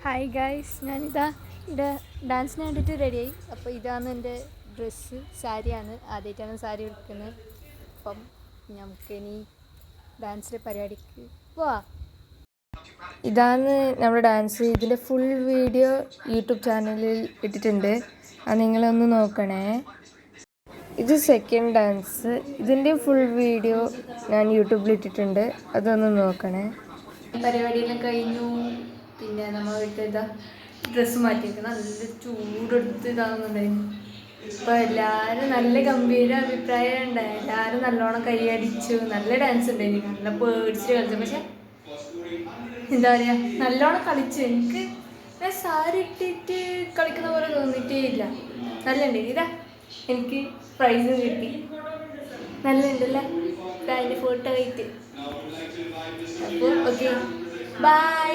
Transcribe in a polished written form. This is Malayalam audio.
ഹായ് ഗൈസ്, ഞാനിതാ ഇവിടെ ഡാൻസിന് വേണ്ടിയിട്ട് റെഡിയായി. അപ്പോൾ ഇതാണ് എൻ്റെ ഡ്രസ്സ്, സാരിയാണ്. ആദ്യമായിട്ടാണ് സാരി എടുക്കുന്നത്. അപ്പം നമുക്കിനി ഡാൻസിൻ്റെ പരിപാടിക്ക് പോവാം. ഇതാണ് നമ്മുടെ ഡാൻസ്. ഇതിൻ്റെ ഫുൾ വീഡിയോ യൂട്യൂബ് ചാനലിൽ ഇട്ടിട്ടുണ്ട്, അത് നിങ്ങളൊന്ന് നോക്കണേ. ഇത് സെക്കൻഡ് ഡാൻസ്. ഇതിൻ്റെ ഫുൾ വീഡിയോ ഞാൻ യൂട്യൂബിൽ ഇട്ടിട്ടുണ്ട്, അതൊന്ന് നോക്കണേ. പരിപാടിയെല്ലാം കഴിഞ്ഞു. പിന്നെ നമ്മൾ ഇതാ ഡ്രസ്സ് മാറ്റിയിരിക്കണം. നല്ല ചൂടെടുത്ത് ഇതാകുന്നുണ്ടായിരുന്നു. ഇപ്പോൾ എല്ലാവരും നല്ല ഗംഭീര അഭിപ്രായം ഉണ്ടായി. എല്ലാവരും നല്ലോണം കൈയടിച്ചു. നല്ല ഡാൻസ് ഉണ്ടായിരുന്നു. നല്ല പേടിച്ചിട്ട് കളിച്ചു. പക്ഷെ എന്താ പറയുക, നല്ലോണം കളിച്ചു. എനിക്ക് സാരി ഇട്ടിട്ട് കളിക്കുന്ന പോലെ തോന്നിയിട്ടേ ഇല്ല. നല്ല ഉണ്ട്. ഇതാ എനിക്ക് പ്രൈസ് കിട്ടി. നല്ല ഉണ്ടല്ലേ അതിൻ്റെ ഫോട്ടോ ആയിട്ട്. അപ്പോൾ ഓക്കെ, ബൈ.